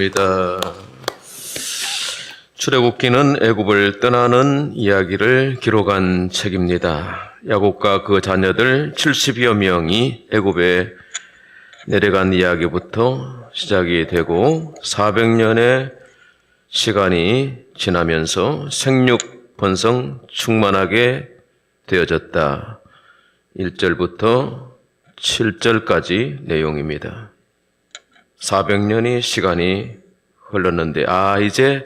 읽겠습니다. 출애굽기는 애굽을 떠나는 이야기를 기록한 책입니다. 야곱과 그 자녀들 70여 명이 애굽에 내려간 이야기부터 시작이 되고 400년의 시간이 지나면서 생육 번성 충만하게 되어졌다. 1절부터 7절까지 내용입니다. 400년의 시간이 흘렀는데 이제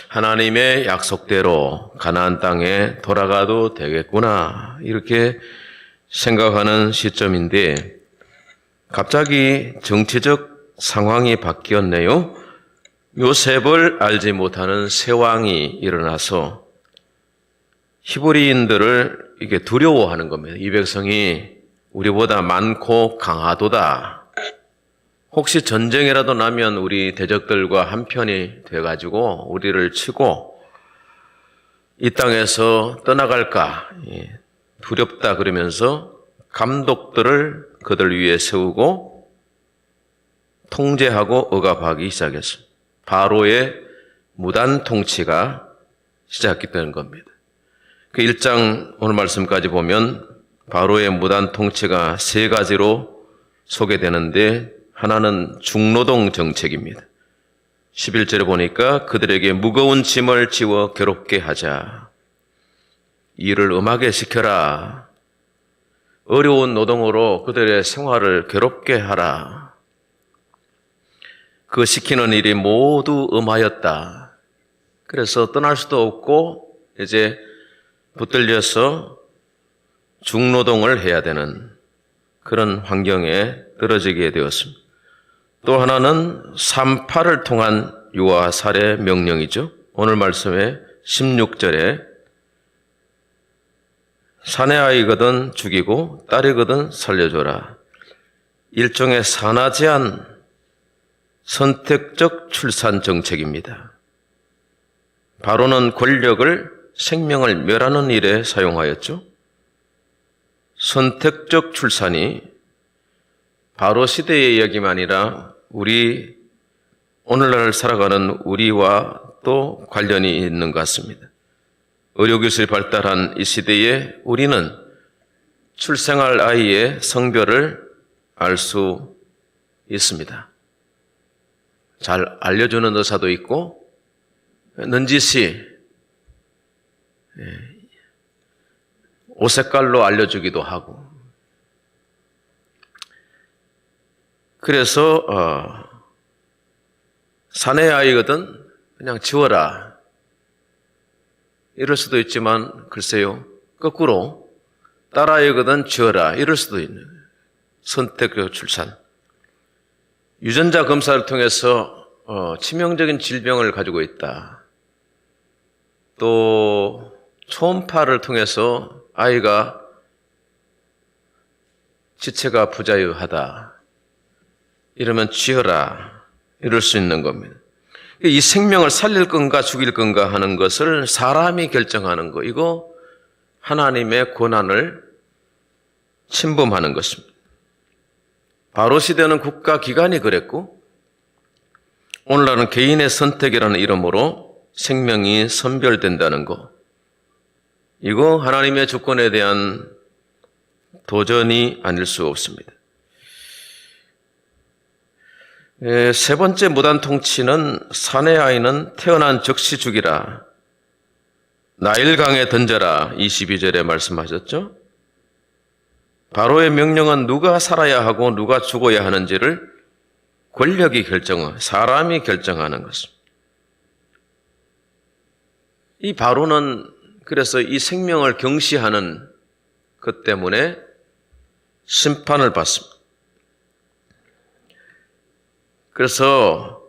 하나님의 약속대로 가나안 땅에 돌아가도 되겠구나 이렇게 생각하는 시점인데 갑자기 정치적 상황이 바뀌었네요. 요셉을 알지 못하는 새 왕이 일어나서 히브리인들을 이게 두려워하는 겁니다. 이 백성이 우리보다 많고 강하도다. 혹시 전쟁이라도 나면 우리 대적들과 한편이 돼가지고 우리를 치고 이 땅에서 떠나갈까 두렵다 그러면서 감독들을 그들 위에 세우고 통제하고 억압하기 시작했습니다. 바로의 무단 통치가 시작되는 겁니다. 그 1장 오늘 말씀까지 보면 바로의 무단 통치가 세 가지로 소개되는데 하나는 중노동 정책입니다. 11절에 보니까 그들에게 무거운 짐을 지워 괴롭게 하자. 일을 엄하게 시켜라. 어려운 노동으로 그들의 생활을 괴롭게 하라. 그 시키는 일이 모두 엄하였다. 그래서 떠날 수도 없고 이제 붙들려서 중노동을 해야 되는 그런 환경에 떨어지게 되었습니다. 또 하나는 산파를 통한 유아 살해 명령이죠. 오늘 말씀에 16절에 사내 아이거든 죽이고 딸이거든 살려줘라. 일종의 산하 제한 선택적 출산 정책입니다. 바로는 권력을 생명을 멸하는 일에 사용하였죠. 선택적 출산이 바로 시대의 이야기만 아니라 우리 오늘날 살아가는 우리와 또 관련이 있는 것 같습니다. 의료기술이 발달한 이 시대에 우리는 출생할 아이의 성별을 알 수 있습니다. 잘 알려주는 의사도 있고 넌지시 옷 색깔로 알려주기도 하고 그래서 사내 아이거든 그냥 지워라 이럴 수도 있지만 글쎄요 거꾸로 딸 아이거든 지워라 이럴 수도 있는 선택적 출산. 유전자 검사를 통해서 치명적인 질병을 가지고 있다. 또 초음파를 통해서 아이가 지체가 부자유하다. 이러면 지어라. 이럴 수 있는 겁니다. 이 생명을 살릴 건가 죽일 건가 하는 것을 사람이 결정하는 거. 이거 하나님의 권한을 침범하는 것입니다. 바로 시대는 국가기관이 그랬고 오늘날은 개인의 선택이라는 이름으로 생명이 선별된다는 거. 이거 하나님의 주권에 대한 도전이 아닐 수 없습니다. 세 번째 무단 통치는 사내 아이는 태어난 즉시 죽이라. 나일강에 던져라. 22절에 말씀하셨죠. 바로의 명령은 누가 살아야 하고 누가 죽어야 하는지를 권력이 사람이 결정하는 것입니다. 이 바로는 그래서 이 생명을 경시하는 것 때문에 심판을 받습니다. 그래서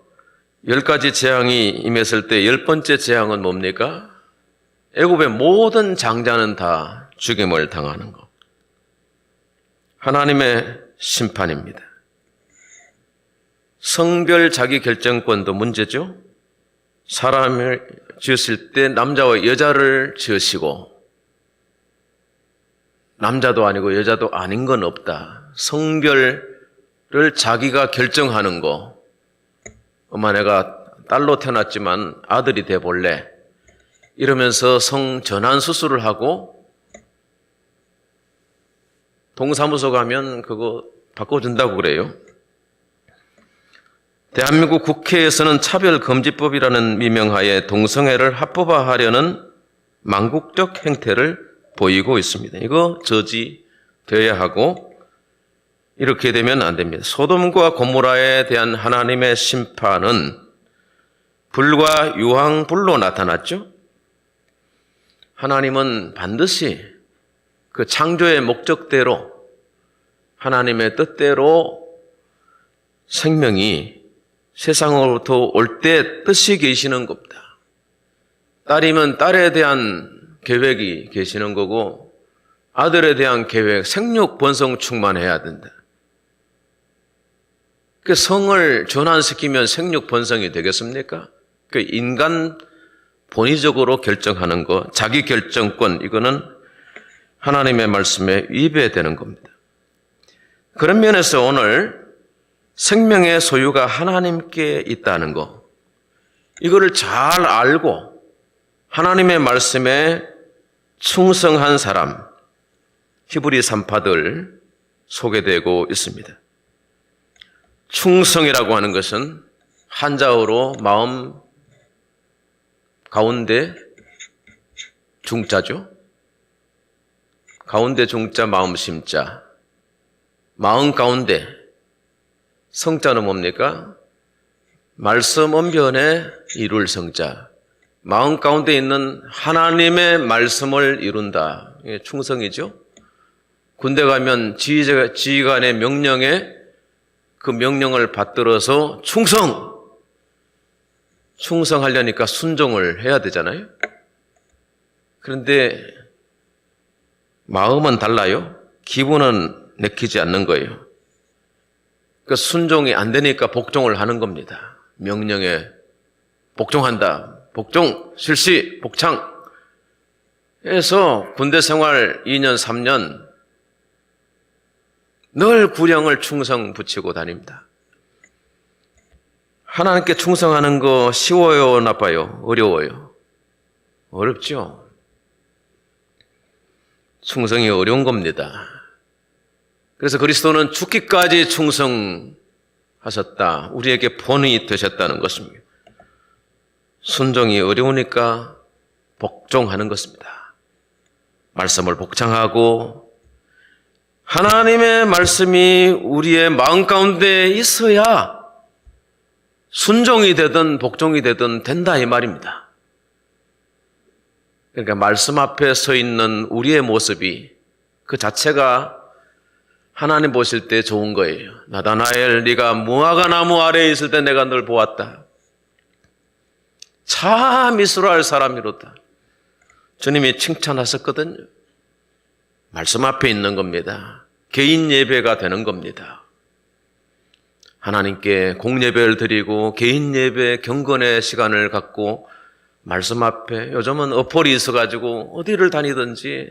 10가지 재앙이 임했을 때 10번째 재앙은 뭡니까? 애굽의 모든 장자는 다 죽임을 당하는 것. 하나님의 심판입니다. 성별 자기 결정권도 문제죠. 사람을 지었을 때 남자와 여자를 지으시고 남자도 아니고 여자도 아닌 건 없다. 성별을 자기가 결정하는 거 엄마 내가 딸로 태어났지만 아들이 돼 볼래? 이러면서 성 전환 수술을 하고 동사무소 가면 그거 바꿔준다고 그래요. 대한민국 국회에서는 차별금지법이라는 미명하에 동성애를 합법화하려는 망국적 행태를 보이고 있습니다. 이거 저지되어야 하고 이렇게 되면 안 됩니다. 소돔과 고모라에 대한 하나님의 심판은 불과 유황불로 나타났죠. 하나님은 반드시 그 창조의 목적대로 하나님의 뜻대로 생명이 세상으로부터 올 때 뜻이 계시는 겁니다. 딸이면 딸에 대한 계획이 계시는 거고 아들에 대한 계획, 생육 번성 충만해야 된다. 그 성을 전환시키면 생육 번성이 되겠습니까? 그 인간 본의적으로 결정하는 거, 자기 결정권, 이거는 하나님의 말씀에 위배되는 겁니다. 그런 면에서 오늘 생명의 소유가 하나님께 있다는 거, 이거를 잘 알고 하나님의 말씀에 충성한 사람, 히브리 산파들 소개되고 있습니다. 충성이라고 하는 것은 한자어로 마음 가운데 중자죠. 가운데 중자, 마음 심자. 마음 가운데 성자는 뭡니까? 말씀 언변에 이룰 성자. 마음 가운데 있는 하나님의 말씀을 이룬다. 이게 충성이죠. 군대 가면 지휘관의 명령에 그 명령을 받들어서 충성하려니까 순종을 해야 되잖아요. 그런데 마음은 달라요. 기분은 내키지 않는 거예요. 그 순종이 안 되니까 복종을 하는 겁니다. 명령에 복종한다. 복종, 실시, 복창. 해서 군대 생활 2년, 3년 늘 구령을 충성 붙이고 다닙니다. 하나님께 충성하는 거 쉬워요, 나빠요? 어려워요? 어렵죠. 충성이 어려운 겁니다. 그래서 그리스도는 죽기까지 충성하셨다. 우리에게 본이 되셨다는 것입니다. 순종이 어려우니까 복종하는 것입니다. 말씀을 복창하고 하나님의 말씀이 우리의 마음 가운데 있어야 순종이 되든 복종이 되든 된다 이 말입니다. 그러니까 말씀 앞에 서 있는 우리의 모습이 그 자체가 하나님 보실 때 좋은 거예요. 나다나엘, 네가 무화과 나무 아래에 있을 때 내가 널 보았다. 참 이스라엘 사람이로다. 주님이 칭찬하셨거든요. 말씀 앞에 있는 겁니다. 개인 예배가 되는 겁니다. 하나님께 공예배를 드리고 개인 예배 경건의 시간을 갖고 말씀 앞에, 요즘은 어플이 있어가지고 어디를 다니든지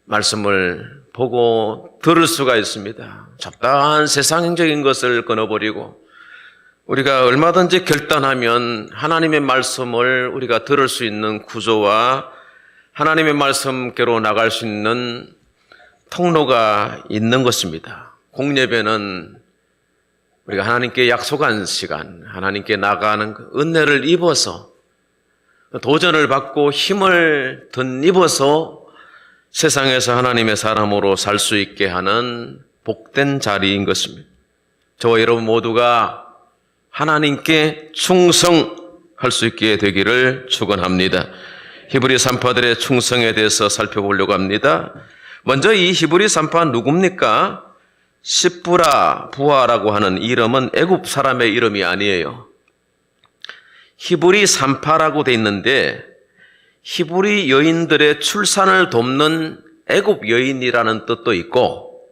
말씀을 보고 들을 수가 있습니다. 잡다한 세상적인 것을 끊어버리고 우리가 얼마든지 결단하면 하나님의 말씀을 우리가 들을 수 있는 구조와 하나님의 말씀께로 나갈 수 있는 통로가 있는 것입니다. 공예배는 우리가 하나님께 약속한 시간, 하나님께 나가는 은혜를 입어서 도전을 받고 힘을 덧입어서 세상에서 하나님의 사람으로 살 수 있게 하는 복된 자리인 것입니다. 저와 여러분 모두가 하나님께 충성할 수 있게 되기를 축원합니다. 히브리 산파들의 충성에 대해서 살펴보려고 합니다. 먼저 이 히브리 산파 누굽니까? 시브라 부하라고 하는 이름은 애굽 사람의 이름이 아니에요. 히브리 산파라고 돼 있는데 히브리 여인들의 출산을 돕는 애굽 여인이라는 뜻도 있고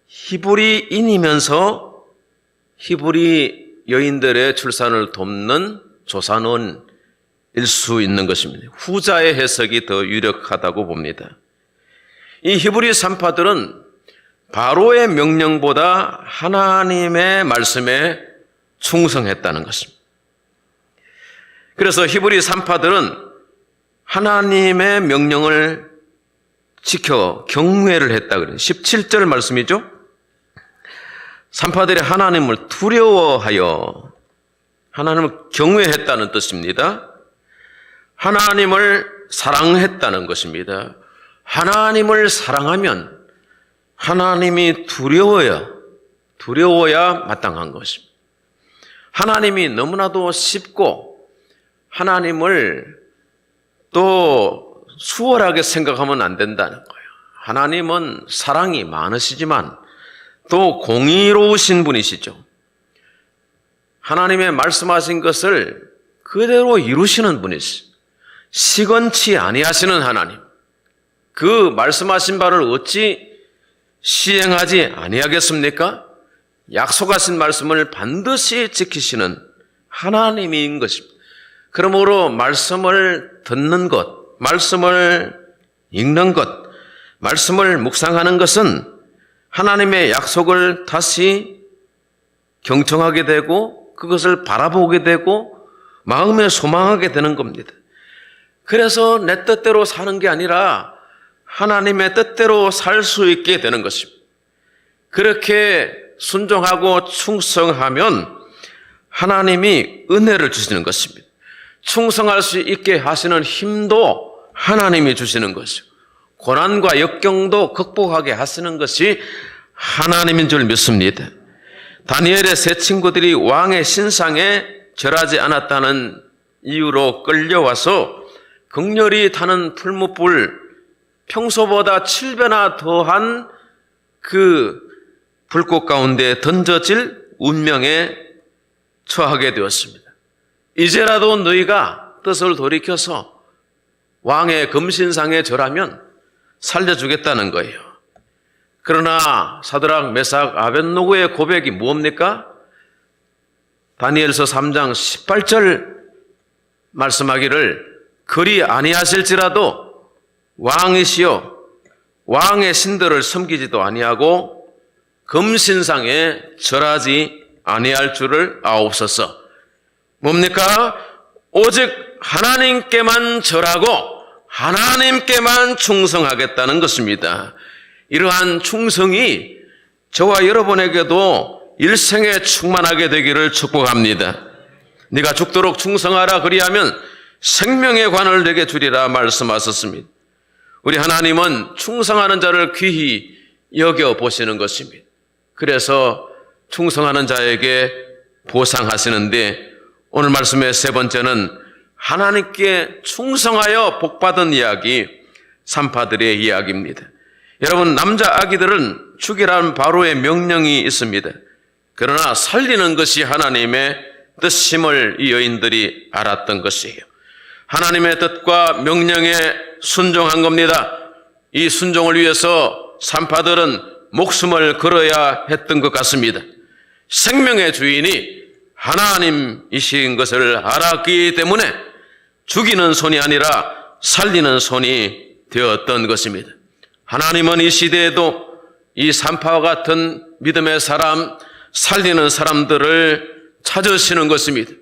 히브리인이면서 히브리 여인들의 출산을 돕는 조산원일 수 있는 것입니다. 후자의 해석이 더 유력하다고 봅니다. 이 히브리 산파들은 바로의 명령보다 하나님의 말씀에 충성했다는 것입니다. 그래서 히브리 산파들은 하나님의 명령을 지켜 경외를 했다 그래요. 17절 말씀이죠. 산파들이 하나님을 두려워하여 하나님을 경외했다는 뜻입니다. 하나님을 사랑했다는 것입니다. 하나님을 사랑하면 하나님이 두려워야 마땅한 것입니다. 하나님이 너무나도 쉽고 하나님을 또 수월하게 생각하면 안 된다는 거예요. 하나님은 사랑이 많으시지만 또 공의로우신 분이시죠. 하나님의 말씀하신 것을 그대로 이루시는 분이시죠. 시건치 아니하시는 하나님. 그 말씀하신 바를 어찌 시행하지 아니하겠습니까? 약속하신 말씀을 반드시 지키시는 하나님인 것입니다. 그러므로 말씀을 듣는 것, 말씀을 읽는 것, 말씀을 묵상하는 것은 하나님의 약속을 다시 경청하게 되고 그것을 바라보게 되고 마음에 소망하게 되는 겁니다. 그래서 내 뜻대로 사는 게 아니라 하나님의 뜻대로 살 수 있게 되는 것입니다. 그렇게 순종하고 충성하면 하나님이 은혜를 주시는 것입니다. 충성할 수 있게 하시는 힘도 하나님이 주시는 것이고 고난과 역경도 극복하게 하시는 것이 하나님인 줄 믿습니다. 다니엘의 세 친구들이 왕의 신상에 절하지 않았다는 이유로 끌려와서 극렬히 타는 풀무불 평소보다 7배나 더한 그 불꽃 가운데 던져질 운명에 처하게 되었습니다. 이제라도 너희가 뜻을 돌이켜서 왕의 금신상에 절하면 살려주겠다는 거예요. 그러나 사드락, 메삭, 아벳노고의 고백이 뭡니까? 다니엘서 3장 18절 말씀하기를 그리 아니하실지라도 왕이시여 왕의 신들을 섬기지도 아니하고 금신상에 절하지 아니할 줄을 아옵소서. 뭡니까? 오직 하나님께만 절하고 하나님께만 충성하겠다는 것입니다. 이러한 충성이 저와 여러분에게도 일생에 충만하게 되기를 축복합니다. 네가 죽도록 충성하라 그리하면 생명의 관을 내게 주리라 말씀하셨습니다. 우리 하나님은 충성하는 자를 귀히 여겨보시는 것입니다. 그래서 충성하는 자에게 보상하시는데 오늘 말씀의 세 번째는 하나님께 충성하여 복받은 이야기, 산파들의 이야기입니다. 여러분, 남자 아기들은 죽이라는 바로의 명령이 있습니다. 그러나 살리는 것이 하나님의 뜻임을 이 여인들이 알았던 것이에요. 하나님의 뜻과 명령에 순종한 겁니다. 이 순종을 위해서 산파들은 목숨을 걸어야 했던 것 같습니다. 생명의 주인이 하나님이신 것을 알았기 때문에 죽이는 손이 아니라 살리는 손이 되었던 것입니다. 하나님은 이 시대에도 이 산파와 같은 믿음의 사람, 살리는 사람들을 찾으시는 것입니다.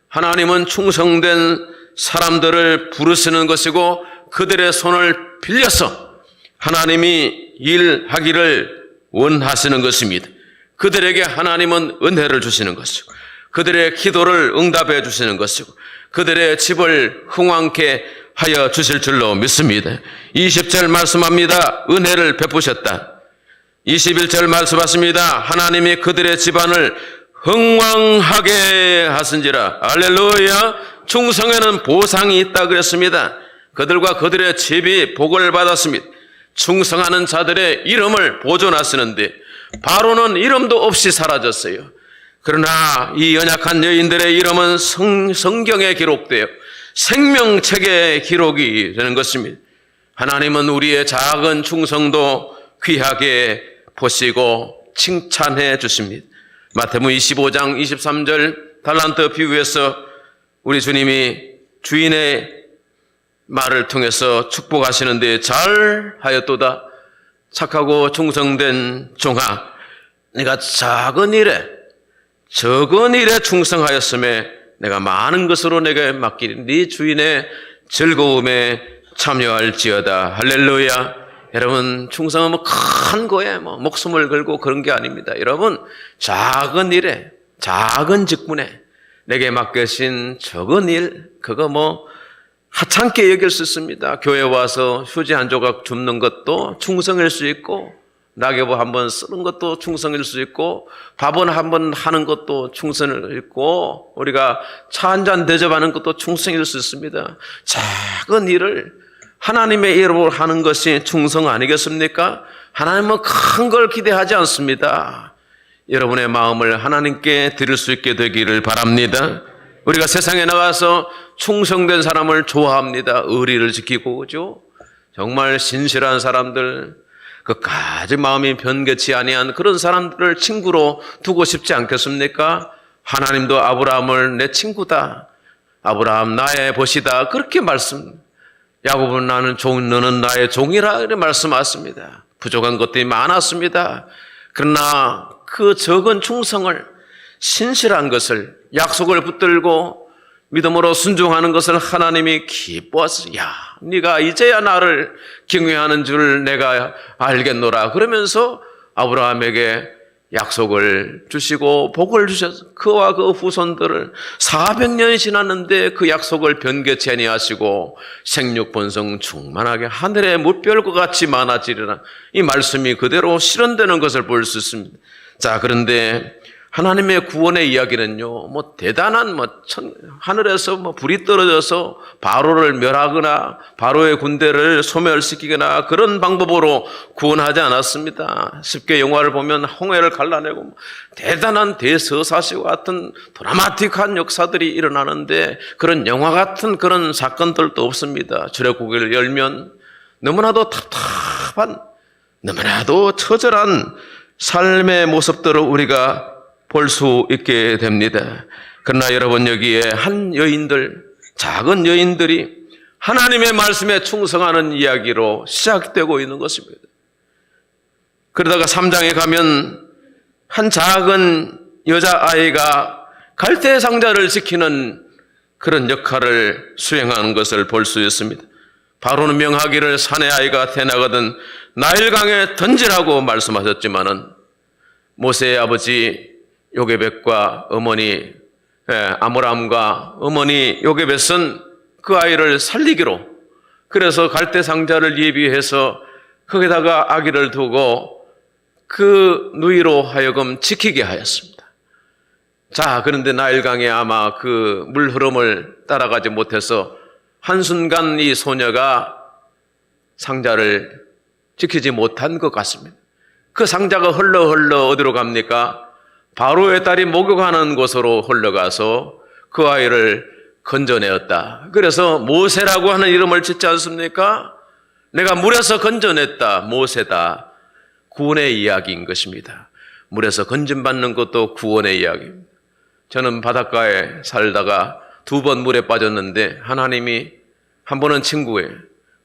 하나님은 충성된 사람들을 부르시는 것이고 그들의 손을 빌려서 하나님이 일하기를 원하시는 것입니다. 그들에게 하나님은 은혜를 주시는 것이고 그들의 기도를 응답해 주시는 것이고 그들의 집을 흥왕케 하여 주실 줄로 믿습니다. 20절 말씀합니다. 은혜를 베푸셨다. 21절 말씀하십니다. 하나님이 그들의 집안을 흥왕하게 하신지라. 할렐루야. 충성에는 보상이 있다 그랬습니다. 그들과 그들의 집이 복을 받았습니다. 충성하는 자들의 이름을 보존하시는데 바로는 이름도 없이 사라졌어요. 그러나 이 연약한 여인들의 이름은 성경에 기록되어 생명책에 기록이 되는 것입니다. 하나님은 우리의 작은 충성도 귀하게 보시고 칭찬해 주십니다. 마태복음 25장 23절 달란트 비유에서 우리 주님이 주인의 말을 통해서 축복하시는데 잘하였도다. 착하고 충성된 종아, 네가 작은 일에 적은 일에 충성하였음에 내가 많은 것으로 내게 맡기니 네 주인의 즐거움에 참여할지어다. 할렐루야. 여러분, 충성은 큰 거에 목숨을 걸고 그런 게 아닙니다. 여러분, 작은 일에, 작은 직분에 내게 맡겨진 적은 일, 그거 하찮게 여길 수 있습니다. 교회 와서 휴지 한 조각 줍는 것도 충성일 수 있고, 낙엽 한번 쓰는 것도 충성일 수 있고, 밥은 한번 하는 것도 충성일 있고, 우리가 차 한 잔 대접하는 것도 충성일 수 있습니다. 작은 일을 하나님의 이름으로 하는 것이 충성 아니겠습니까? 하나님은 큰 걸 기대하지 않습니다. 여러분의 마음을 하나님께 드릴 수 있게 되기를 바랍니다. 우리가 세상에 나가서 충성된 사람을 좋아합니다. 의리를 지키고, 그죠? 정말 신실한 사람들, 그까지 마음이 변개치 아니한 그런 사람들을 친구로 두고 싶지 않겠습니까? 하나님도 아브라함을 내 친구다, 아브라함 나의 벗이다, 그렇게 야곱은 나는 종, 너는 나의 종이라 이렇게 말씀하십니다. 부족한 것들이 많았습니다. 그러나 그 적은 충성을, 신실한 것을, 약속을 붙들고 믿음으로 순종하는 것을 하나님이 기뻐하시고, 야, 네가 이제야 나를 경외하는 줄 내가 알겠노라 그러면서 아브라함에게 약속을 주시고 복을 주셔서 그와 그 후손들을 400년이 지났는데 그 약속을 변개치 아니하시고 생육번성 충만하게 하늘의 물결과 같이 많아지리라, 이 말씀이 그대로 실현되는 것을 볼 수 있습니다. 자, 그런데 하나님의 구원의 이야기는요, 대단한 하늘에서 불이 떨어져서 바로를 멸하거나 바로의 군대를 소멸시키거나 그런 방법으로 구원하지 않았습니다. 쉽게 영화를 보면 홍해를 갈라내고 대단한 대서사시와 같은 드라마틱한 역사들이 일어나는데 그런 영화 같은 그런 사건들도 없습니다. 출애굽기를 열면 너무나도 답답한, 너무나도 처절한 삶의 모습들을 우리가 볼 수 있게 됩니다. 그러나 여러분, 여기에 작은 여인들이 하나님의 말씀에 충성하는 이야기로 시작되고 있는 것입니다. 그러다가 3장에 가면 한 작은 여자아이가 갈대 상자를 지키는 그런 역할을 수행하는 것을 볼 수 있습니다. 바로는 명하기를 사내 아이가 태나거든 나일강에 던지라고 말씀하셨지만은 모세의 아버지 요게벳과 어머니 아므람과 어머니 요게벳은 그 아이를 살리기로, 그래서 갈대 상자를 예비해서 거기다가 아기를 두고 그 누이로 하여금 지키게 하였습니다. 자, 그런데 나일강에 아마 그 물 흐름을 따라가지 못해서 한순간 이 소녀가 상자를 지키지 못한 것 같습니다. 그 상자가 흘러 어디로 갑니까? 바로의 딸이 목욕하는 곳으로 흘러가서 그 아이를 건져내었다. 그래서 모세라고 하는 이름을 짓지 않습니까? 내가 물에서 건져냈다, 모세다. 구원의 이야기인 것입니다. 물에서 건짐받는 것도 구원의 이야기입니다. 저는 바닷가에 살다가 2번 물에 빠졌는데 하나님이 한 번은 친구의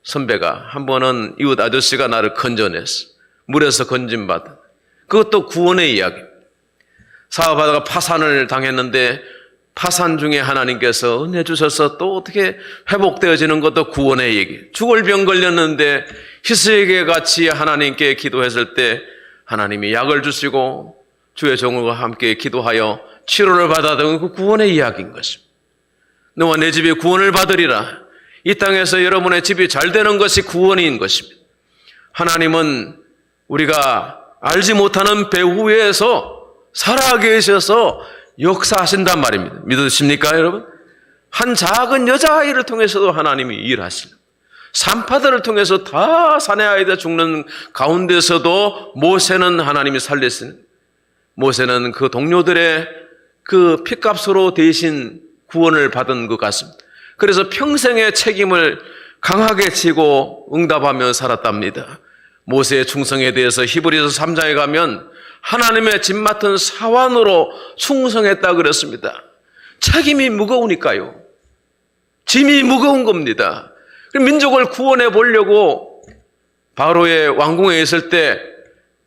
선배가, 한 번은 이웃 아저씨가 나를 건져냈어. 물에서 건짐받은, 그것도 구원의 이야기입니다. 사업하다가 파산을 당했는데 파산 중에 하나님께서 은혜 주셔서 또 어떻게 회복되어지는 것도 구원의 얘기. 죽을 병 걸렸는데 히스기야 같이 하나님께 기도했을 때 하나님이 약을 주시고 주의 종과 함께 기도하여 치료를 받았던 그 구원의 이야기인 것입니다. 너와 내 집이 구원을 받으리라. 이 땅에서 여러분의 집이 잘 되는 것이 구원인 것입니다. 하나님은 우리가 알지 못하는 배후에서 살아계셔서 역사하신단 말입니다. 믿으십니까, 여러분? 한 작은 여자아이를 통해서도 하나님이 일하시는, 산파들을 통해서 다 사내 아이들 죽는 가운데서도 모세는 하나님이 살리시는, 모세는 그 동료들의 그 핏값으로 대신 구원을 받은 것 같습니다. 그래서 평생의 책임을 강하게 지고 응답하며 살았답니다. 모세의 충성에 대해서 히브리서 3장에 가면 하나님의 집 맡은 사환으로 충성했다 그랬습니다. 책임이 무거우니까요. 짐이 무거운 겁니다. 민족을 구원해 보려고 바로의 왕궁에 있을 때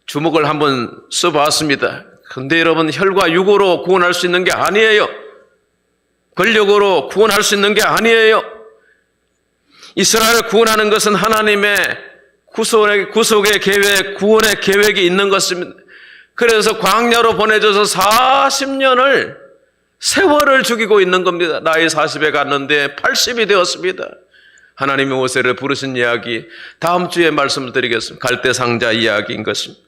주먹을 한번 써봤습니다. 근데 여러분, 혈과 육으로 구원할 수 있는 게 아니에요. 권력으로 구원할 수 있는 게 아니에요. 이스라엘을 구원하는 것은 하나님의 구속의 계획, 구원의 계획이 있는 것입니다. 그래서 광야로 보내줘서 40년을 세월을 죽이고 있는 겁니다. 나이 40에 갔는데 80이 되었습니다. 하나님이 모세를 부르신 이야기, 다음 주에 말씀을 드리겠습니다. 갈대상자 이야기인 것입니다.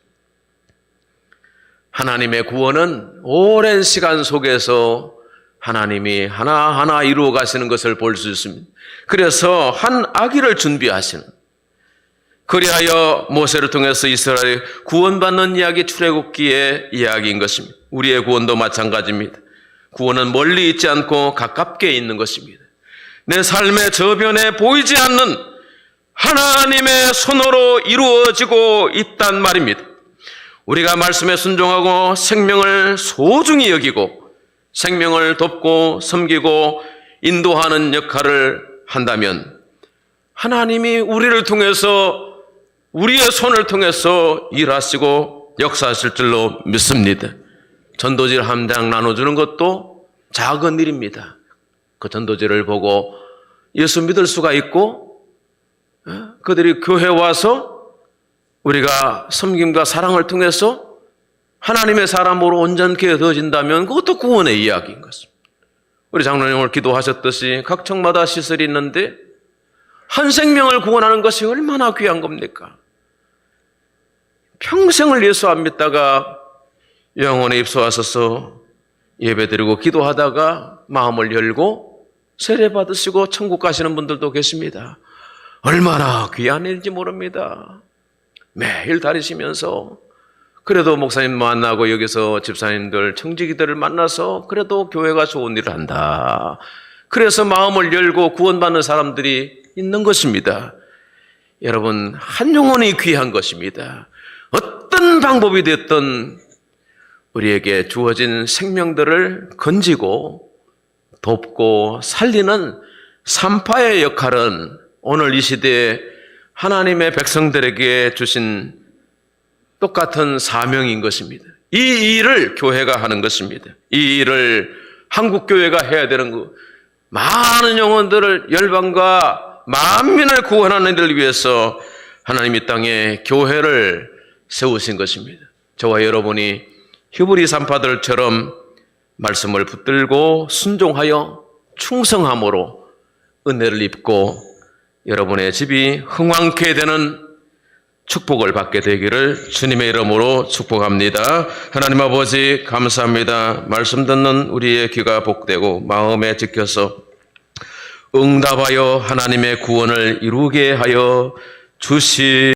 하나님의 구원은 오랜 시간 속에서 하나님이 하나하나 이루어 가시는 것을 볼 수 있습니다. 그래서 한 아기를 준비하시는, 그리하여 모세를 통해서 이스라엘이 구원받는 이야기, 출애굽기의 이야기인 것입니다. 우리의 구원도 마찬가지입니다. 구원은 멀리 있지 않고 가깝게 있는 것입니다. 내 삶의 저변에 보이지 않는 하나님의 손으로 이루어지고 있단 말입니다. 우리가 말씀에 순종하고 생명을 소중히 여기고 생명을 돕고 섬기고 인도하는 역할을 한다면 하나님이 우리를 통해서, 우리의 손을 통해서 일하시고 역사하실 줄로 믿습니다. 전도지를 한 장 나눠주는 것도 작은 일입니다. 그 전도지를 보고 예수 믿을 수가 있고, 그들이 교회 와서 우리가 섬김과 사랑을 통해서 하나님의 사람으로 온전케 되어진다면 그것도 구원의 이야기인 것입니다. 우리 장로님 오늘 기도하셨듯이 각 청마다 시설이 있는데 한 생명을 구원하는 것이 얼마나 귀한 겁니까? 평생을 예수 안 믿다가 영혼에 입소하셔서 예배드리고 기도하다가 마음을 열고 세례 받으시고 천국 가시는 분들도 계십니다. 얼마나 귀한 일인지 모릅니다. 매일 다니시면서 그래도 목사님 만나고 여기서 집사님들, 청지기들을 만나서 그래도 교회가 좋은 일을 한다. 그래서 마음을 열고 구원받는 사람들이 있는 것입니다. 여러분, 한 영혼이 귀한 것입니다. 어떤 방법이 됐든 우리에게 주어진 생명들을 건지고 돕고 살리는 산파의 역할은 오늘 이 시대에 하나님의 백성들에게 주신 똑같은 사명인 것입니다. 이 일을 교회가 하는 것입니다. 이 일을 한국교회가 해야 되는 것. 많은 영혼들을, 열방과 만민을 구원하는 일을 위해서 하나님 이 땅에 교회를 세우신 것입니다. 저와 여러분이 히브리 산파들처럼 말씀을 붙들고 순종하여 충성함으로 은혜를 입고 여러분의 집이 흥왕케 되는 축복을 받게 되기를 주님의 이름으로 축복합니다. 하나님 아버지 감사합니다. 말씀 듣는 우리의 귀가 복되고 마음에 지켜서 응답하여 하나님의 구원을 이루게 하여 주시